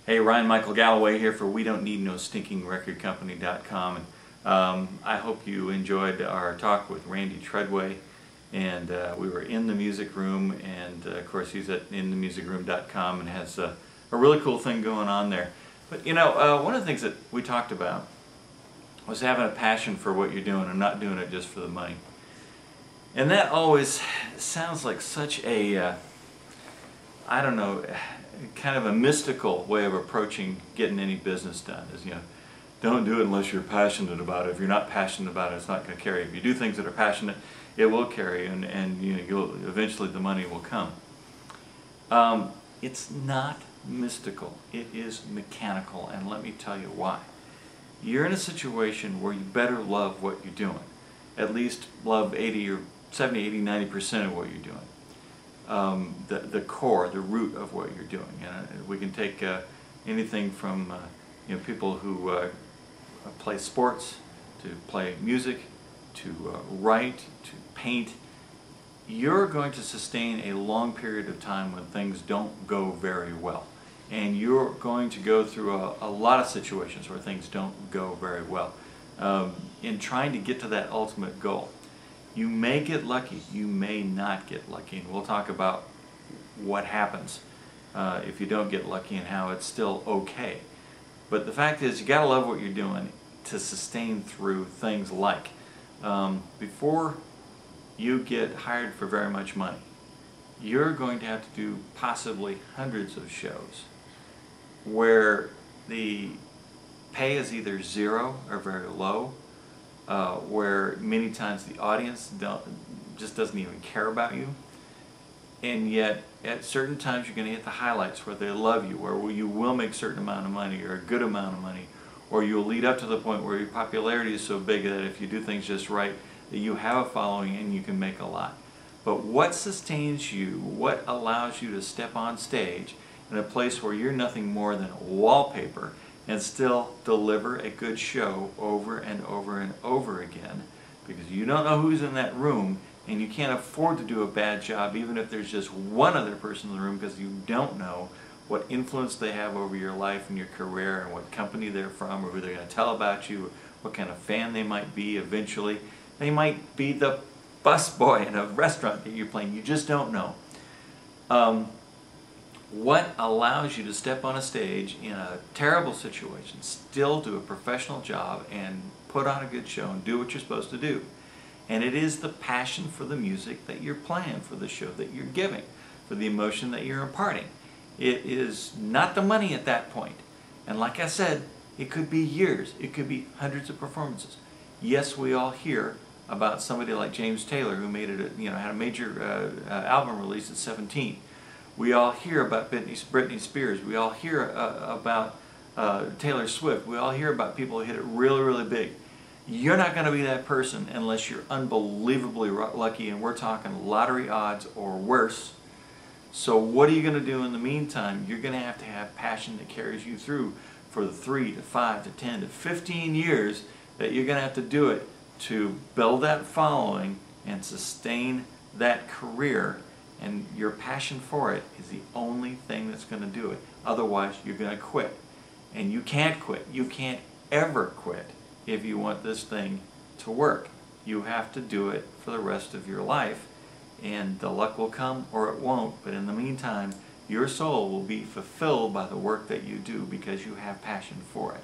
Hey, Ryan Michael Galloway here for We Don't Need No Stinking Record Company.com. I hope you enjoyed our talk with Randy Treadway. And we were in the music room, and of course he's at inthemusicroom.com and has a really cool thing going on there. But you know, one of the things that we talked about was having a passion for what you're doing and not doing it just for the money. And that always sounds like such a, I don't know, kind of a mystical way of approaching getting any business done. Is, you know, don't do it unless you're passionate about it. If you're not passionate about it, it's not going to carry. If you do things that are passionate, it will carry, and you know, eventually the money will come. It's not mystical. It is mechanical, and let me tell you why. You're in a situation where you better love what you're doing. At least love 80 or 70, 80, 90% of what you're doing. The core, the root of what you're doing. And we can take anything from you know, people who play sports, to play music, to write, to paint. You're going to sustain a long period of time when things don't go very well. And you're going to go through a lot of situations where things don't go very well in trying to get to that ultimate goal. You may get lucky, you may not get lucky, and we'll talk about what happens if you don't get lucky and how it's still okay. But the fact is, you gotta love what you're doing to sustain through things like before you get hired for very much money, you're going to have to do possibly hundreds of shows where the pay is either zero or very low, where many times the audience just doesn't even care about you, and yet at certain times you're going to hit the highlights where they love you, where you will make a certain amount of money or a good amount of money, or you'll lead up to the point where your popularity is so big that if you do things just right, that you have a following and you can make a lot. But what sustains you, what allows you to step on stage in a place where you're nothing more than wallpaper and still deliver a good show over and over and over again, because you don't know who's in that room, and you can't afford to do a bad job even if there's just one other person in the room, because you don't know what influence they have over your life and your career, and what company they're from, or who they're going to tell about you, what kind of fan they might be eventually. They might be the busboy in a restaurant that you're playing. You just don't know. What allows you to step on a stage in a terrible situation, still do a professional job and put on a good show and do what you're supposed to do? And it is the passion for the music that you're playing, for the show that you're giving, for the emotion that you're imparting. It is not the money at that point. And like I said, it could be years, it could be hundreds of performances. Yes, we all hear about somebody like James Taylor, who made it, you know, had a major album release at 17. We all hear about Britney Spears. We all hear about Taylor Swift. We all hear about people who hit it really, really big. You're not going to be that person unless you're unbelievably lucky, and we're talking lottery odds or worse. So what are you going to do in the meantime? You're going to have passion that carries you through for the 3 to 5 to 10 to 15 years that you're going to have to do it to build that following and sustain that career. And your passion for it is the only thing that's going to do it. Otherwise, you're going to quit. And you can't quit. You can't ever quit if you want this thing to work. You have to do it for the rest of your life. And the luck will come or it won't. But in the meantime, your soul will be fulfilled by the work that you do because you have passion for it.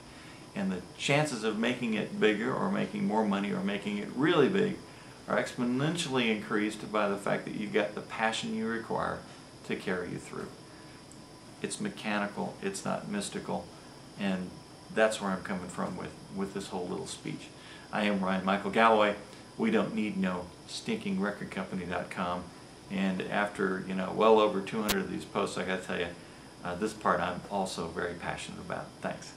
And the chances of making it bigger or making more money or making it really big are exponentially increased by the fact that you've got the passion you require to carry you through. It's mechanical, it's not mystical, and that's where I'm coming from with this whole little speech. I am Ryan Michael Galloway. We don't need no stinking record company.com, and after, you know, well over 200 of these posts, I gotta tell you, this part I'm also very passionate about. Thanks.